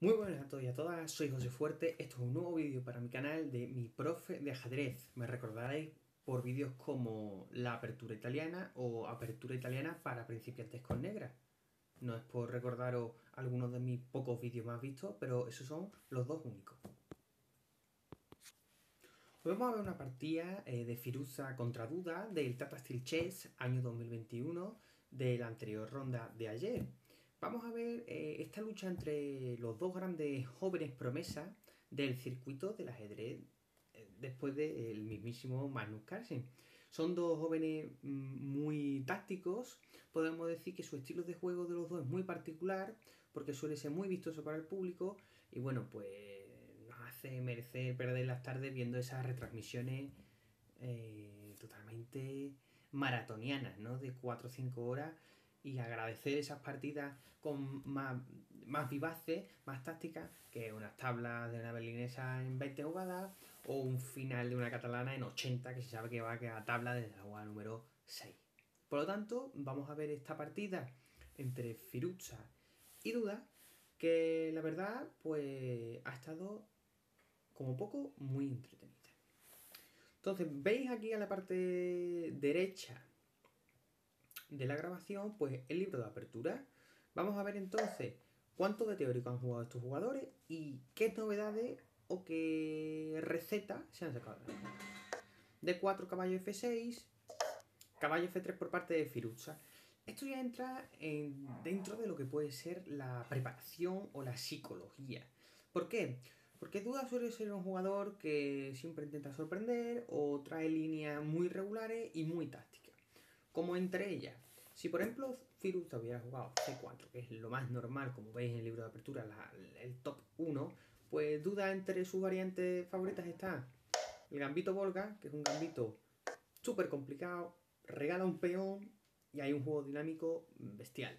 Muy buenas a todos y a todas, soy José Fuerte, esto es un nuevo vídeo para mi canal de mi profe de ajedrez. Me recordaréis por vídeos como la apertura italiana o apertura italiana para principiantes con negra. No es por recordaros algunos de mis pocos vídeos más vistos, pero esos son los dos únicos. Hoy vamos a ver una partida de Firuza contra Duda del Tata Steel Chess año 2021 de la anterior ronda de ayer. Vamos a ver esta lucha entre los dos grandes jóvenes promesas del circuito del ajedrez después del mismísimo Magnus Carlsen. Son dos jóvenes muy tácticos, podemos decir que su estilo de juego de los dos es muy particular porque suele ser muy vistoso para el público y bueno, pues nos hace merecer perder las tardes viendo esas retransmisiones totalmente maratonianas, ¿no? De 4 o 5 horas y agradecer esas partidas con más vivaces, más tácticas que unas tablas de una berlinesa en 20 jugadas o un final de una catalana en 80 que se sabe que va a quedar tabla desde la jugada número 6. Por lo tanto, vamos a ver esta partida entre Firuza y Duda que la verdad pues ha estado como poco muy entretenida. Entonces, veis aquí a la parte derecha de la grabación, pues el libro de apertura. Vamos a ver entonces cuánto de teórico han jugado estos jugadores y qué novedades o qué recetas se han sacado. D4, caballo F6, caballo F3 por parte de Firuza. Esto ya entra dentro de lo que puede ser la preparación o la psicología. ¿Por qué? Porque Duda suele ser un jugador que siempre intenta sorprender o trae líneas muy regulares y muy tácticas. Como entre ellas, si por ejemplo Firuza hubiera jugado C4, que es lo más normal, como veis en el libro de apertura, el top 1, pues Duda entre sus variantes favoritas está el gambito Volga, que es un gambito súper complicado, regala un peón y hay un juego dinámico bestial.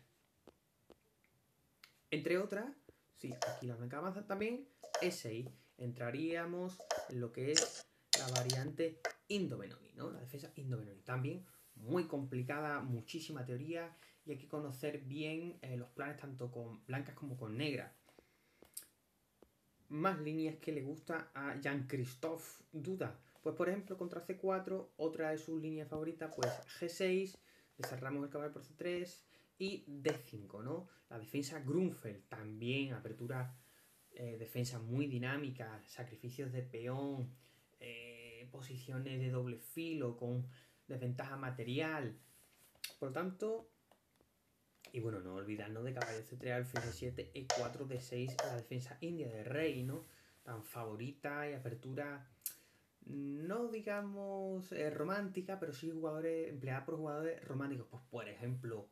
Entre otras, sí, aquí la blanca avanza también, E6. Entraríamos en lo que es la variante Indo-Benoni, ¿no? La defensa Indo-Benoni. También muy complicada, muchísima teoría y hay que conocer bien los planes tanto con blancas como con negras. Más líneas que le gusta a Jean-Christophe Duda. Pues por ejemplo contra C4, otra de sus líneas favoritas, pues G6, desarramos el caballo por C3 y D5, ¿no? La defensa Grunfeld, también apertura, defensa muy dinámica, sacrificios de peón, posiciones de doble filo con desventaja material. Por lo tanto, y bueno, no olvidarnos de caballo C3, alfil D7, E4, D6, la defensa india de rey, ¿no? Tan favorita y apertura, no digamos romántica, pero sí jugadores empleada por jugadores románticos. Pues por ejemplo,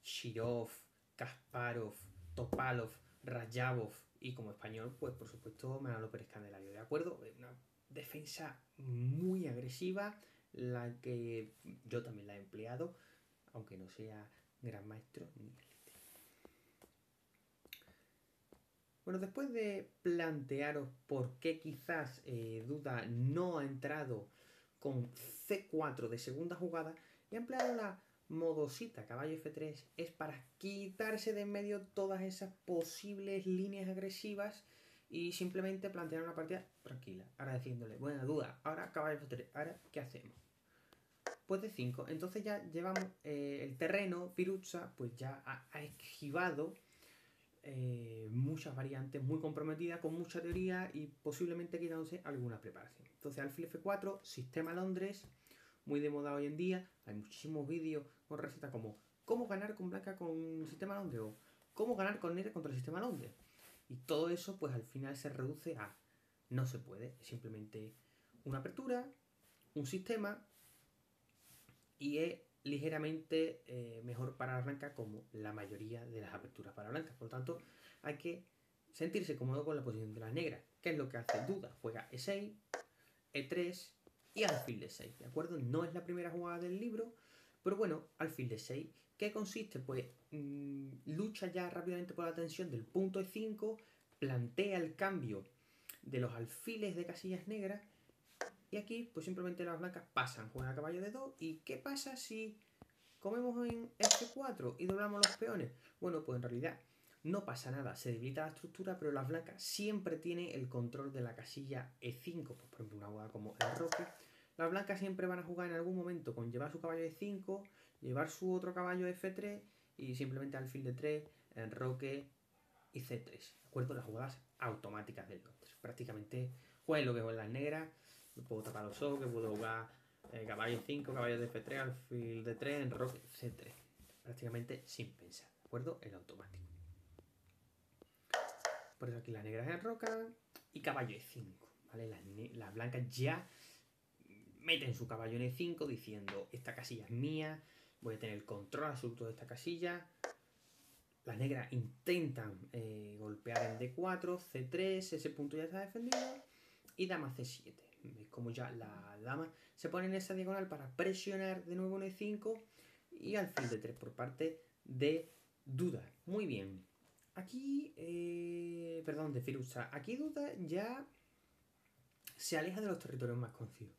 Shirov, Kasparov, Topalov, Rayabov y como español, pues por supuesto Manolo Pérez Candelario. ¿De acuerdo? Una defensa muy agresiva, la que yo también la he empleado, aunque no sea gran maestro ni élite. Bueno, después de plantearos por qué quizás Duda no ha entrado con C4 de segunda jugada y ha empleado la modosita caballo F3, es para quitarse de en medio todas esas posibles líneas agresivas y simplemente plantear una partida tranquila. Ahora diciéndole, buena Duda, ahora caballo F3, ahora ¿qué hacemos? Pues de 5. Entonces ya llevamos el terreno, Firuza, pues ya ha esquivado muchas variantes muy comprometidas, con mucha teoría y posiblemente quitándose alguna preparación. Entonces alfil F4, sistema Londres, muy de moda hoy en día. Hay muchísimos vídeos con recetas como cómo ganar con blanca con sistema Londres o cómo ganar con negra contra el sistema Londres. Y todo eso pues al final se reduce a no se puede, es simplemente una apertura, un sistema y es ligeramente mejor para la blanca como la mayoría de las aperturas para blancas. Por lo tanto, hay que sentirse cómodo con la posición de las negras. ¿Qué es lo que hace Duda? Juega E6, E3 y alfil D6, ¿de acuerdo? No es la primera jugada del libro, pero bueno, alfil D6. ¿Qué consiste? Pues lucha ya rápidamente por la tensión del punto E5, plantea el cambio de los alfiles de casillas negras y aquí pues simplemente las blancas pasan, juegan a caballo de 2 y ¿qué pasa si comemos en F4 y doblamos los peones? Bueno, pues en realidad no pasa nada, se debilita la estructura, pero las blancas siempre tienen el control de la casilla E5. Pues, por ejemplo, una jugada como enroque. Las blancas siempre van a jugar en algún momento con llevar su caballo E5, llevar su otro caballo F3 y simplemente alfil de 3, enroque y C3. ¿De acuerdo? Las jugadas automáticas del Londres. Prácticamente jueguen lo que juegan las negras. Puedo tapar los ojos, que puedo jugar caballo 5, caballo de F3, alfil de 3, enroque, C3. Prácticamente sin pensar. ¿De acuerdo? El automático. Por eso aquí las negras enrocan y caballo E5. ¿Vale? Las blancas ya meten su caballo en E5 diciendo esta casilla es mía, voy a tener el control absoluto de esta casilla. Las negras intentan golpear en D4, C3, ese punto ya está defendido. Y dama C7. ¿Veis como ya la dama se pone en esa diagonal para presionar de nuevo en E5 y alfil de 3 por parte de Duda? Muy bien. Aquí, perdón, de Firuza. Aquí Duda ya se aleja de los territorios más conocidos.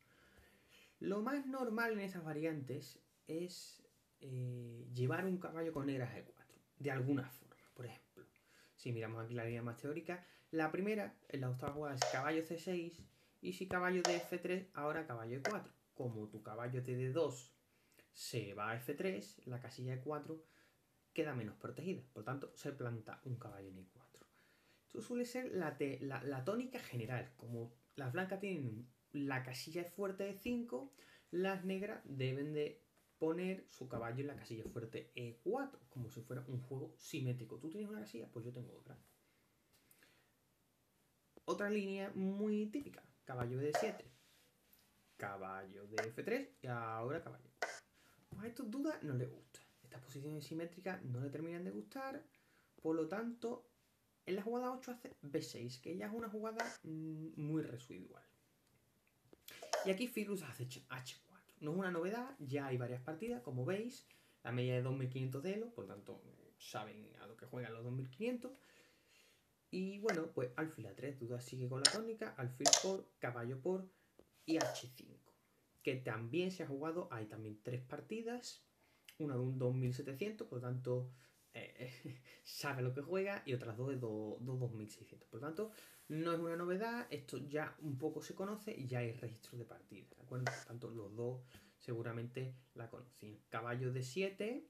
Lo más normal en estas variantes es llevar un caballo con negras E4, de alguna forma. Por ejemplo, si miramos aquí la línea más teórica, la primera, en la octava jugada, es caballo C6, y si caballo de F3, ahora caballo E4. Como tu caballo de D2 se va a F3, la casilla E4 queda menos protegida, por lo tanto se planta un caballo en E4. Esto suele ser la tónica general. Como las blancas tienen la casilla fuerte E5, las negras deben de poner su caballo en la casilla fuerte E4, como si fuera un juego simétrico. Tú tienes una casilla, pues yo tengo otra. Otra línea muy típica, caballo de D7, caballo de F3 y ahora caballo. Pues a estos Dudas no les gusta. Estas posiciones simétricas no le terminan de gustar, por lo tanto en la jugada 8 hace B6, que ya es una jugada muy residual. Y aquí Firuz hace H4. No es una novedad, ya hay varias partidas, como veis. La media de 2500 de Elo, por lo tanto saben a lo que juegan los 2500. Y bueno, pues alfil A3, Duda sigue con la tónica, alfil por, caballo por y H5. Que también se ha jugado, hay también 3 partidas. Una de un 2700, por lo tanto sabe lo que juega, y otras dos de 2600. Por lo tanto, no es una novedad, esto ya un poco se conoce y ya hay registro de partida, ¿de acuerdo? Por lo tanto, los dos seguramente la conocían. Caballo de 7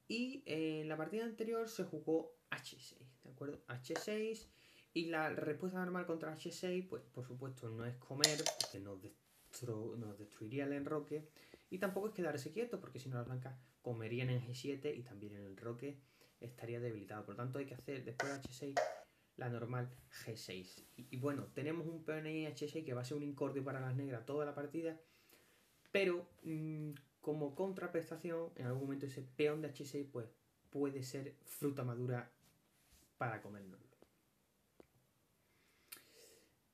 y en la partida anterior se jugó H6, ¿de acuerdo? H6 y la respuesta normal contra H6, pues por supuesto no es comer, porque nos destruiría el enroque, y tampoco es quedarse quieto, porque si no las blancas comerían en G7 y también el enroque estaría debilitado. Por lo tanto hay que hacer después de H6 la normal G6. Y bueno, tenemos un peón en H6 que va a ser un incordio para las negras toda la partida, pero como contraprestación, en algún momento ese peón de H6 pues puede ser fruta madura para comérnoslo.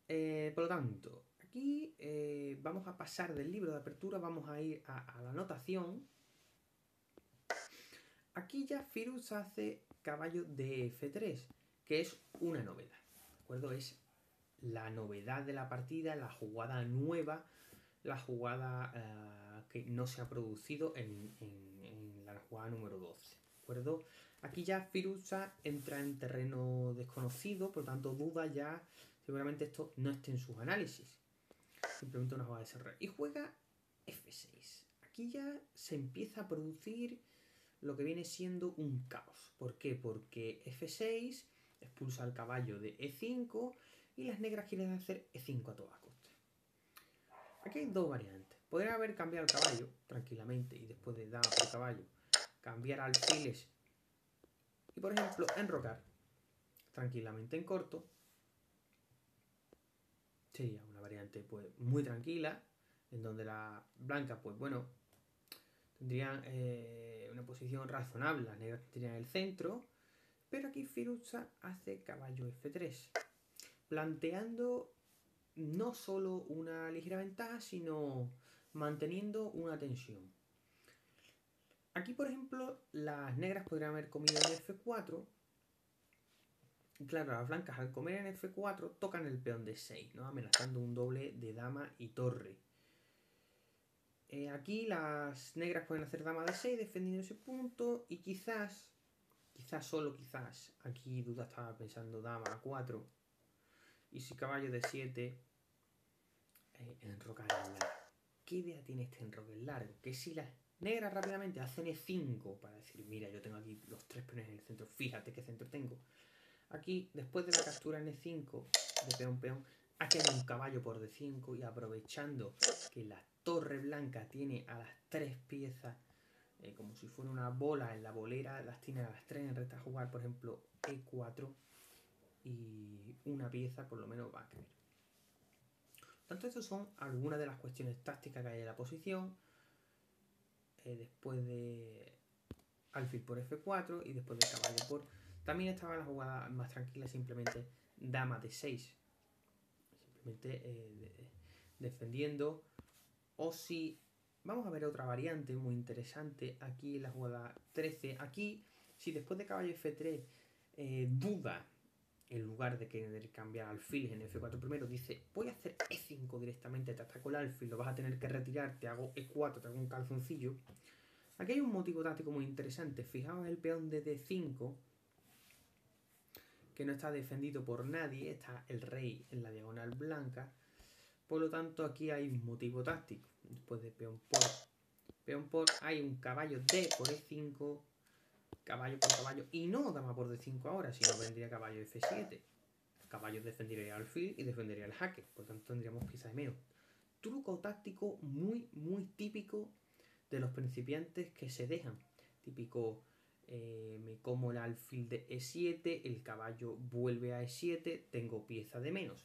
Por lo tanto, aquí vamos a pasar del libro de apertura, vamos a ir a la anotación. Aquí ya Firuz hace caballo de F3, que es una novedad, ¿de acuerdo? Es la novedad de la partida, la jugada nueva, la jugada que no se ha producido en la jugada número 12, ¿de acuerdo? Aquí ya Firuza entra en terreno desconocido, por lo tanto Duda ya, seguramente esto no esté en sus análisis. Simplemente una jugada de desarrollo. Y juega F6. Aquí ya se empieza a producir lo que viene siendo un caos. ¿Por qué? Porque F6 expulsa al caballo de E5 y las negras quieren hacer E5 a toda costa. Aquí hay dos variantes. Podrían haber cambiado el caballo tranquilamente y después de dama por caballo cambiar alfiles y, por ejemplo, enrocar tranquilamente en corto. Sería una variante pues muy tranquila, en donde la blanca, pues bueno, tendrían una posición razonable, las negras tendrían el centro, pero aquí Firuza hace caballo F3, planteando no solo una ligera ventaja, sino manteniendo una tensión. Aquí, por ejemplo, las negras podrían haber comido en F4. Y claro, las blancas al comer en F4 tocan el peón de 6, ¿no? Amenazando un doble de dama y torre. Aquí las negras pueden hacer dama de 6 defendiendo ese punto, y quizás quizás, aquí duda estaba pensando dama a4. Y si caballo de 7, enrocar el largo. ¿Qué idea tiene este enroque en largo? Que si las negras rápidamente hacen E5 para decir, mira, yo tengo aquí los 3 peones en el centro, fíjate qué centro tengo. Aquí, después de la captura en E5, de peón, aquí hay un caballo por D5 y aprovechando que la torre blanca tiene a las 3 piezas, como si fuera una bola en la bolera, las tiene a las 3 en recta a jugar, por ejemplo, E4 y una pieza por lo menos va a caer. Tanto estas son algunas de las cuestiones tácticas que hay en la posición. Después de alfil por F4 y después de caballo por... También estaba la jugada más tranquila, simplemente dama de 6. Simplemente defendiendo. O si... Vamos a ver otra variante muy interesante. Aquí en la jugada 13. Aquí, si después de caballo F3 duda, en lugar de querer cambiar alfil en F4 primero, dice, voy a hacer E5 directamente, te ataco el alfil, lo vas a tener que retirar, te hago E4, te hago un calzoncillo. Aquí hay un motivo táctico muy interesante. Fijaos el peón de D5, que no está defendido por nadie, está el rey en la diagonal blanca. Por lo tanto, aquí hay un motivo táctico. Después de peón por, hay un caballo D por E5, caballo por caballo, y no dama por D5 ahora, sino vendría caballo F7. Caballo defendería el alfil y defendería el jaque, por lo tanto tendríamos piezas de menos. Truco táctico muy, muy típico de los principiantes que se dejan. Típico, me como el alfil de E7, el caballo vuelve a E7, tengo pieza de menos.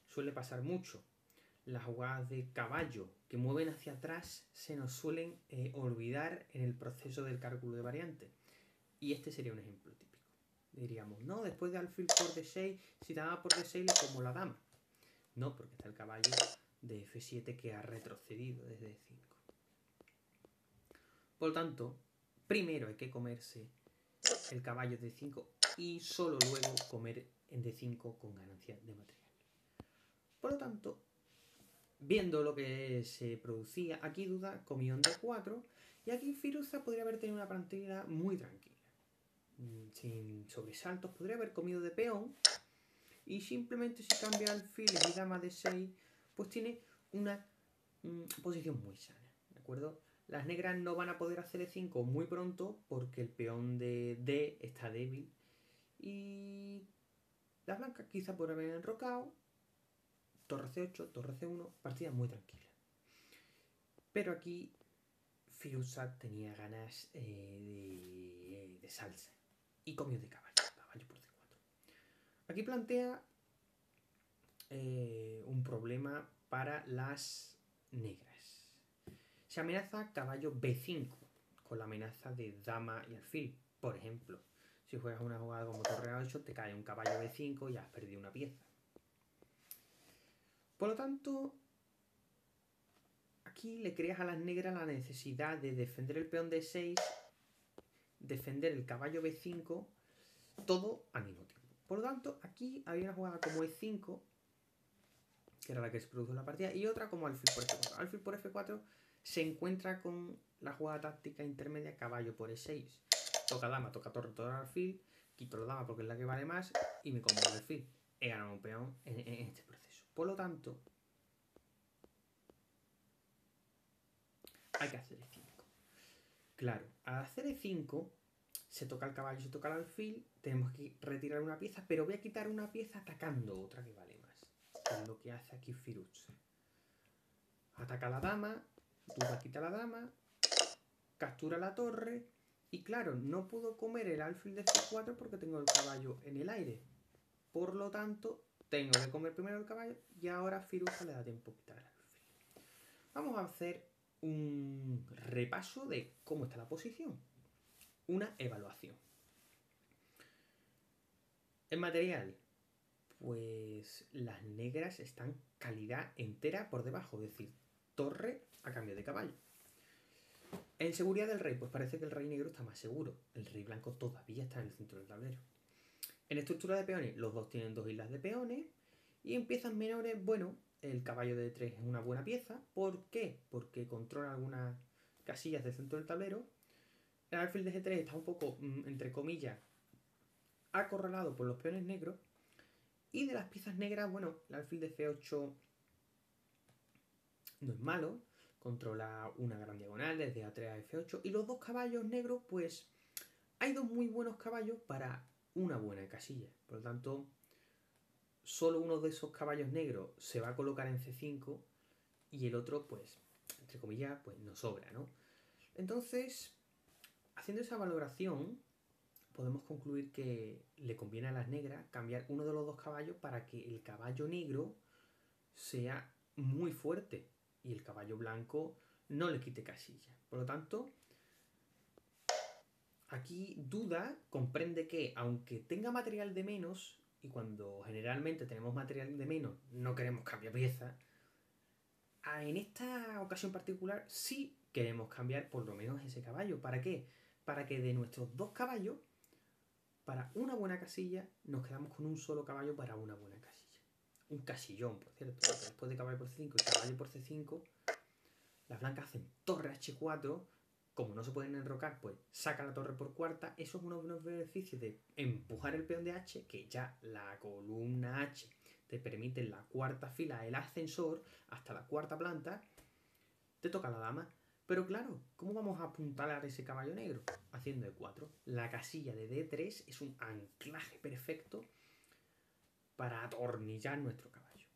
Suele pasar mucho. Las jugadas de caballo que mueven hacia atrás se nos suelen olvidar en el proceso del cálculo de variantes. Y este sería un ejemplo típico. Diríamos, no, después de alfil por D6, si dama por D6 le como la dama. No, porque está el caballo de F7 que ha retrocedido desde D5. Por lo tanto, primero hay que comerse el caballo de D5 y solo luego comer en D5 con ganancia de material. Por lo tanto, viendo lo que se producía, aquí duda comió en D4 y aquí Firuza podría haber tenido una partida muy tranquila. Sin sobresaltos, podría haber comido de peón y simplemente si cambia alfil y dama de 6, pues tiene una posición muy sana, ¿de acuerdo? Las negras no van a poder hacer E5 muy pronto porque el peón de D está débil y las blancas quizá por haber enrocado, torre C8, torre C1, partida muy tranquila. Pero aquí Firuza tenía ganas de salsa y comió de caballo, caballo por C4. Aquí plantea un problema para las negras. Se amenaza caballo B5 con la amenaza de dama y alfil. Por ejemplo, si juegas una jugada como torre A8 te cae un caballo B5 y has perdido una pieza. Por lo tanto, aquí le creas a las negras la necesidad de defender el peón D6, defender el caballo B5, todo al mismo tiempo. Por lo tanto, aquí había una jugada como E5, que era la que se produjo en la partida, y otra como alfil por F4. Alfil por F4 se encuentra con la jugada táctica intermedia caballo por E6. Toca dama, toca torre, toca alfil, quito la dama porque es la que vale más y me como el alfil. He ganado un peón en este proceso. Por lo tanto, hay que hacer E5. Claro, al hacer E5 se toca el caballo, se toca el alfil, tenemos que retirar una pieza, pero voy a quitar una pieza atacando otra que vale más. Que es lo que hace aquí Firuza. Ataca a la dama, duda quita la dama, captura la torre y claro, no puedo comer el alfil de C4 porque tengo el caballo en el aire. Por lo tanto, tengo que comer primero el caballo y ahora Firuza le da tiempo a quitar el alfil. Vamos a hacer un repaso de cómo está la posición. Una evaluación. En material, pues las negras están calidad entera por debajo, es decir, torre a cambio de caballo. En seguridad del rey, pues parece que el rey negro está más seguro. El rey blanco todavía está en el centro del tablero. En estructura de peones, los dos tienen dos islas de peones. Y en piezas menores, bueno, el caballo de 3 es una buena pieza. ¿Por qué? Porque controla algunas casillas del centro del tablero. El alfil de G3 está un poco, entre comillas, acorralado por los peones negros. Y de las piezas negras, bueno, el alfil de C8 no es malo. Controla una gran diagonal desde A3 a F8. Y los dos caballos negros, pues hay dos muy buenos caballos para una buena casilla. Por lo tanto, solo uno de esos caballos negros se va a colocar en C5 y el otro, pues, entre comillas, pues no sobra, ¿no? Entonces, haciendo esa valoración, podemos concluir que le conviene a las negras cambiar uno de los dos caballos para que el caballo negro sea muy fuerte y el caballo blanco no le quite casilla. Por lo tanto, aquí Duda comprende que aunque tenga material de menos, y cuando generalmente tenemos material de menos no queremos cambiar piezas, en esta ocasión particular sí queremos cambiar por lo menos ese caballo. ¿Para qué? Para que de nuestros dos caballos, para una buena casilla, nos quedamos con un solo caballo para una buena casilla. Un casillón, por cierto, porque después de caballo por C5 y caballo por C5, las blancas hacen torre H4. Como no se pueden enrocar, pues saca la torre por cuarta. Eso es uno de los beneficios de empujar el peón de H, que ya la columna H te permite en la cuarta fila el ascensor hasta la cuarta planta. Te toca la dama. Pero claro, ¿cómo vamos a apuntalar ese caballo negro? Haciendo E4. La casilla de D3 es un anclaje perfecto para atornillar nuestro caballo.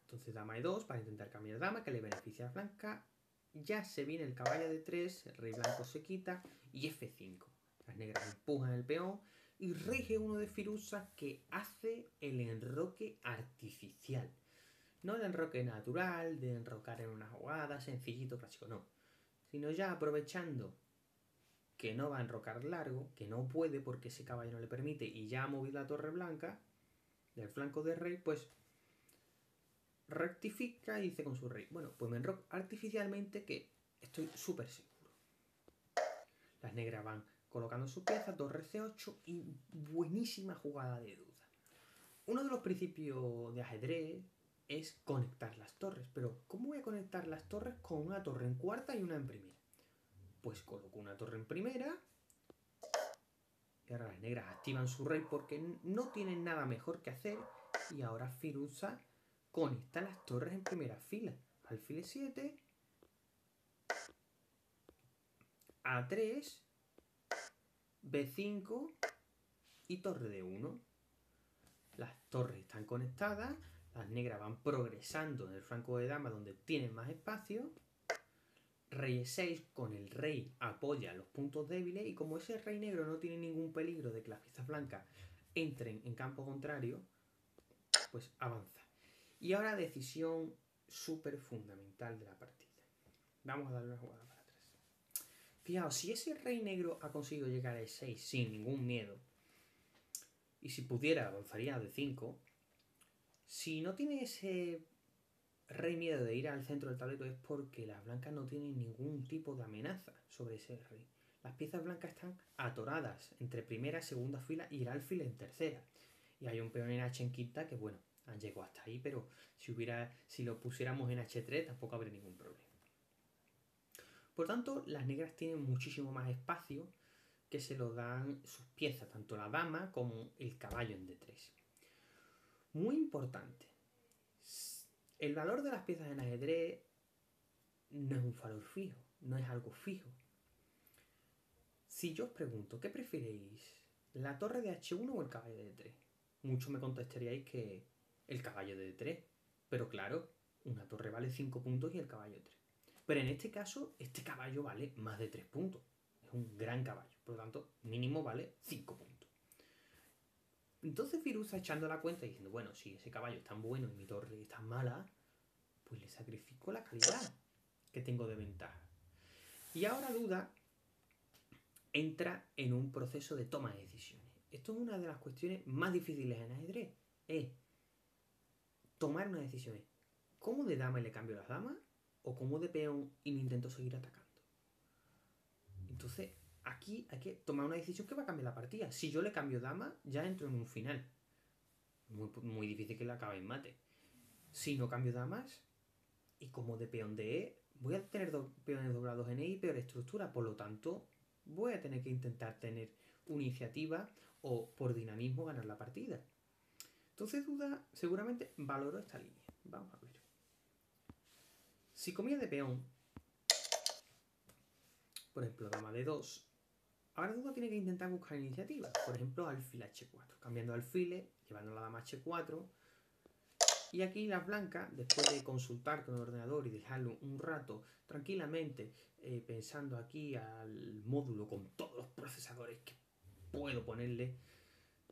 Entonces dama E2 para intentar cambiar dama, que le beneficia a blanca. Ya se viene el caballo de 3, el rey blanco se quita y F5. Las negras empujan el peón y rey G1 de Firuza, que hace el enroque artificial. No el enroque natural, de enrocar en una jugada, sencillito, clásico, no. Sino ya aprovechando que no va a enrocar largo, que no puede porque ese caballo no le permite y ya ha movido la torre blanca del flanco de rey, pues rectifica y dice con su rey, bueno, pues me enroco artificialmente que estoy súper seguro. Las negras van colocando sus piezas, torre C8 y buenísima jugada de Duda. Uno de los principios de ajedrez es conectar las torres, pero ¿cómo voy a conectar las torres con una torre en cuarta y una en primera? Pues coloco una torre en primera y ahora las negras activan su rey porque no tienen nada mejor que hacer y ahora Firuza conecta las torres en primera fila. Alfil E7, A3, B5 y torre de 1. Las torres están conectadas, las negras van progresando en el flanco de dama donde tienen más espacio. Rey E6 con el rey apoya los puntos débiles y como ese rey negro no tiene ningún peligro de que las piezas blancas entren en campo contrario, pues avanza. Y ahora decisión súper fundamental de la partida. Vamos a darle una jugada para atrás. Fijaos, si ese rey negro ha conseguido llegar a E6 sin ningún miedo, y si pudiera avanzaría a D5, si no tiene ese rey miedo de ir al centro del tablero es porque las blancas no tienen ningún tipo de amenaza sobre ese rey. Las piezas blancas están atoradas entre primera y segunda fila y el alfil en tercera. Y hay un peón en H en quinta que, bueno, han llegado hasta ahí, pero si lo pusiéramos en H3 tampoco habría ningún problema. Por tanto, las negras tienen muchísimo más espacio que se lo dan sus piezas, tanto la dama como el caballo en D3. Muy importante. El valor de las piezas en ajedrez no es un valor fijo, no es algo fijo. Si yo os pregunto, ¿qué preferéis? ¿La torre de H1 o el caballo de D3? Muchos me contestaríais que el caballo de D3. Pero claro, una torre vale 5 puntos y el caballo 3. Pero en este caso, este caballo vale más de 3 puntos. Es un gran caballo. Por lo tanto, mínimo vale 5 puntos. Entonces Firuza echando la cuenta y diciendo, bueno, si ese caballo es tan bueno y mi torre es tan mala, pues le sacrifico la calidad que tengo de ventaja. Y ahora Duda entra en un proceso de toma de decisiones. Esto es una de las cuestiones más difíciles en ajedrez. Es tomar una decisión. ¿Cómo de dama le cambio las damas? ¿O cómo de peón y le intento seguir atacando? Entonces, aquí hay que tomar una decisión que va a cambiar la partida. Si yo le cambio dama, ya entro en un final. Muy difícil que la acabe en mate. Si no cambio damas, y como de peón de E, voy a tener peones doblados en E y peor estructura. Por lo tanto, voy a tener que intentar tener una iniciativa o por dinamismo ganar la partida. Entonces duda seguramente valoró esta línea. Vamos a ver. Si comía de peón, por ejemplo, dama de 2, ahora duda tiene que intentar buscar iniciativa. Por ejemplo, alfil h4, cambiando alfiles, llevando la dama h4. Y aquí las blancas, después de consultar con el ordenador y dejarlo un rato tranquilamente, pensando aquí al módulo con todos los procesadores que puedo ponerle,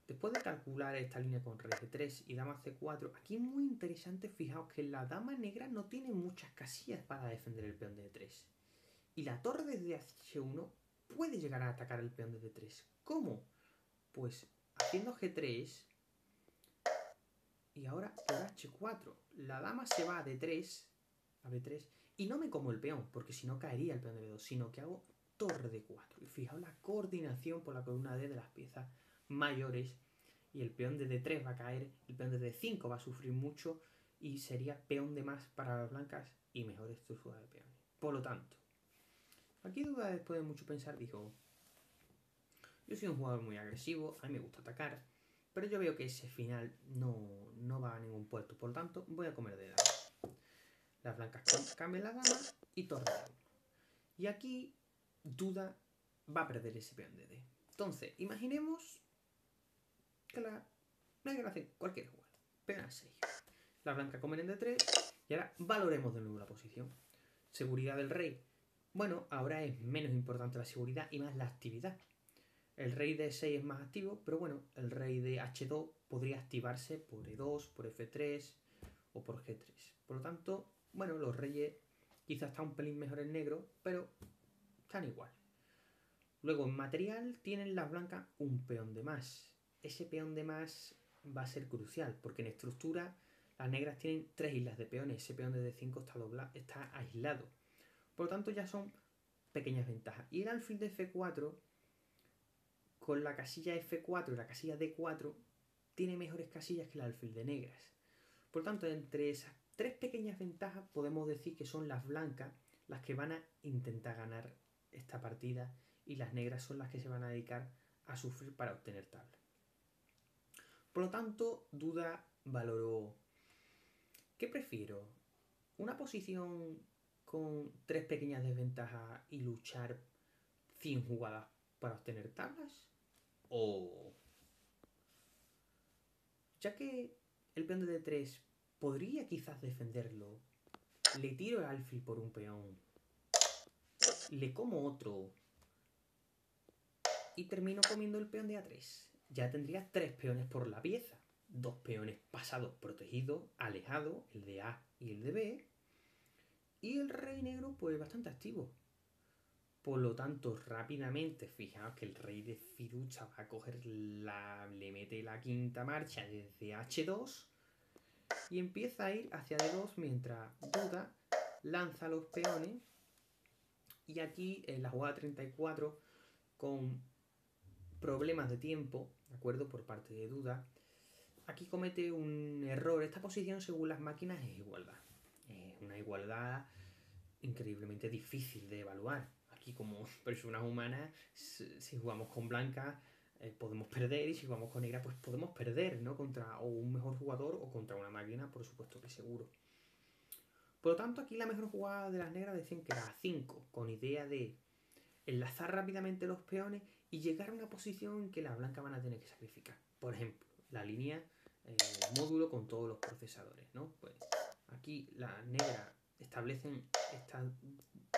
después de calcular esta línea con rey g3 y dama c4, aquí es muy interesante, fijaos que la dama negra no tiene muchas casillas para defender el peón de d3. Y la torre desde h1 puede llegar a atacar el peón de d3. ¿Cómo? Pues haciendo g3 y ahora por h4. La dama se va a d3, a b3, y no me como el peón, porque si no caería el peón de b2, sino que hago torre d4. Y fijaos la coordinación por la columna D de las piezas mayores, y el peón de d3 va a caer, el peón de d5 va a sufrir mucho, y sería peón de más para las blancas y mejor estructura de peones. Por lo tanto, aquí duda después de mucho pensar dijo, yo soy un jugador muy agresivo, a mí me gusta atacar, pero yo veo que ese final no va a ningún puerto, por lo tanto voy a comer de dama. Las blancas cambian la dama y torre de 1. Y aquí duda va a perder ese peón de D. Entonces, imaginemos que la negra hace cualquier jugada. Peón a 6. La blanca comen en D3 y ahora valoremos de nuevo la posición. Seguridad del rey. Bueno, ahora es menos importante la seguridad y más la actividad. El rey de 6 es más activo, pero bueno, el rey de h2 podría activarse por e2, por f3 o por g3. Por lo tanto, bueno, los reyes quizás están un pelín mejor en negro, pero están igual. Luego, en material tienen las blancas un peón de más. Ese peón de más va a ser crucial, porque en estructura las negras tienen 3 islas de peones. Ese peón de d5 está aislado. Por lo tanto, ya son pequeñas ventajas. Y el alfil de f4, con la casilla f4 y la casilla d4, tiene mejores casillas que el alfil de negras. Por lo tanto, entre esas 3 pequeñas ventajas podemos decir que son las blancas las que van a intentar ganar esta partida y las negras son las que se van a dedicar a sufrir para obtener tabla. Por lo tanto, duda valoró, ¿qué prefiero? ¿Una posición con 3 pequeñas desventajas y luchar 100 jugadas para obtener tablas? ¿O ya que el peón de d3 podría quizás defenderlo, le tiro el alfil por un peón, le como otro y termino comiendo el peón de a3? Ya tendría 3 peones por la pieza. 2 peones pasados protegidos, alejados, el de A y el de B. Y el rey negro pues bastante activo. Por lo tanto, rápidamente, fijaos que el rey de Fiducia va a coger le mete la quinta marcha desde h2 y empieza a ir hacia d2 mientras duda lanza los peones. Y aquí en la jugada 34, con problemas de tiempo, ¿de acuerdo? Por parte de duda, aquí comete un error. Esta posición, según las máquinas, es igualdad. Es una igualdad increíblemente difícil de evaluar. Aquí, como personas humanas, si jugamos con blanca, podemos perder, y si jugamos con negra, pues podemos perder, ¿no? Contra o un mejor jugador o contra una máquina, por supuesto que seguro. Por lo tanto, aquí la mejor jugada de las negras decían que era a5, con idea de enlazar rápidamente los peones y llegar a una posición en que las blancas van a tener que sacrificar. Por ejemplo, la línea módulo con todos los procesadores, ¿no? Pues aquí las negras establecen estas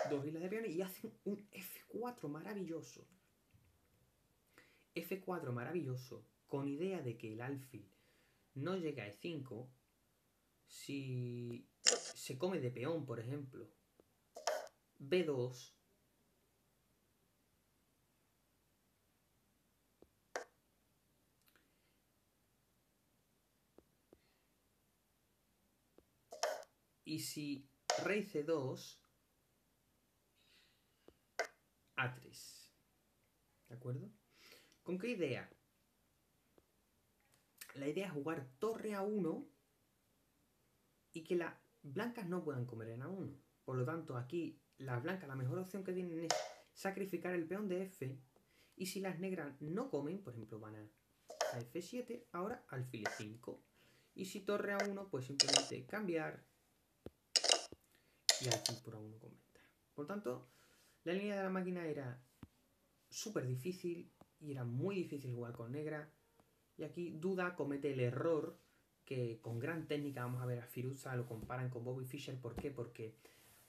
2 islas de peones y hacen un F4 maravilloso. F4 maravilloso, con idea de que el alfil no llega a E5. Si se come de peón, por ejemplo, B2, y si rey C2, A3. ¿De acuerdo? ¿Con qué idea? La idea es jugar torre A1 y que las blancas no puedan comer en A1. Por lo tanto, aquí las blancas la mejor opción que tienen es sacrificar el peón de F. Y si las negras no comen, por ejemplo, van a F7, ahora alfil E5. Y si torre A1, pues simplemente cambiar y alfil por A1 con ventaja. Por tanto, la línea de la máquina era súper difícil y era muy difícil jugar con negra. Y aquí Duda comete el error que con gran técnica, vamos a ver a Firouzja, lo comparan con Bobby Fischer. ¿Por qué? Porque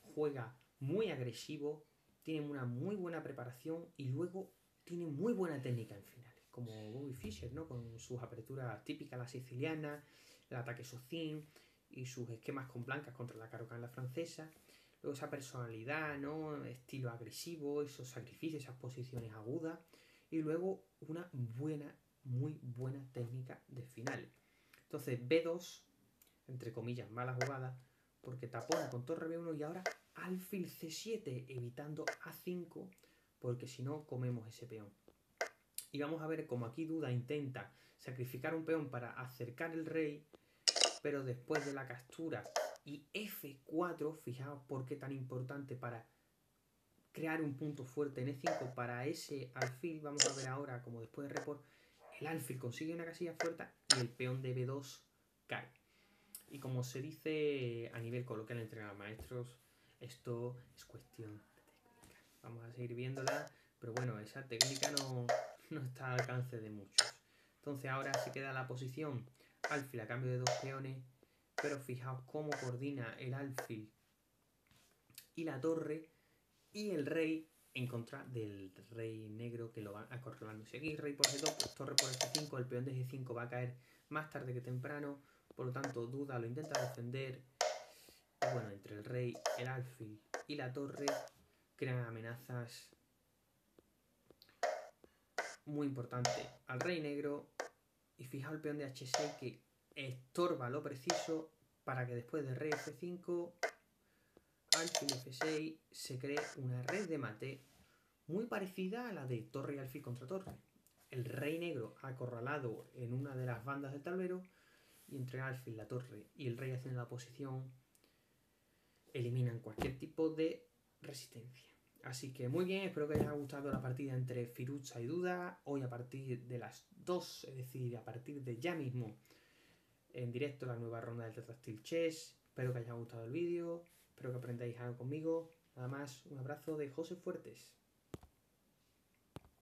juega muy agresivo, tiene una muy buena preparación y luego tiene muy buena técnica en finales, como Bobby Fischer, ¿no? Con sus aperturas típicas, la siciliana, el ataque socin y sus esquemas con blancas contra la carocana francesa. Luego esa personalidad, ¿no? Estilo agresivo, esos sacrificios, esas posiciones agudas. Y luego una buena, muy buena técnica de final. Entonces B2, entre comillas, mala jugada, porque tapona con torre B1 y ahora alfil C7, evitando A5, porque si no comemos ese peón. Y vamos a ver cómo aquí Duda intenta sacrificar un peón para acercar el rey, pero después de la captura y F4, fijaos por qué tan importante para crear un punto fuerte en E5 para ese alfil. Vamos a ver ahora como después de report el alfil consigue una casilla fuerte y el peón de B2 cae. Y como se dice a nivel coloquial entre los maestros, esto es cuestión de técnica. Vamos a seguir viéndola, pero bueno, esa técnica no está al alcance de muchos. Entonces ahora se queda la posición alfil a cambio de 2 peones, pero fijaos cómo coordina el alfil y la torre y el rey en contra del rey negro que lo va acorralando. Si aquí rey por G2, pues torre por F5, el peón de G5 va a caer más tarde que temprano, por lo tanto Duda lo intenta defender. Y bueno, entre el rey, el alfil y la torre crean amenazas muy importantes al rey negro. Y fijaos el peón de H6 que estorba lo preciso para que después de rey F5, alfil F6, se cree una red de mate muy parecida a la de torre y alfil contra torre. El rey negro acorralado en una de las bandas del tablero y entre el alfil, la torre y el rey haciendo la posición eliminan cualquier tipo de resistencia. Así que muy bien, espero que os haya gustado la partida entre Firouzja y Duda. Hoy a partir de las 2, es decir, a partir de ya mismo, en directo la nueva ronda del Teta Steel Chess. Espero que os haya gustado el vídeo, espero que aprendáis algo conmigo. Nada más, un abrazo de José Fuertes.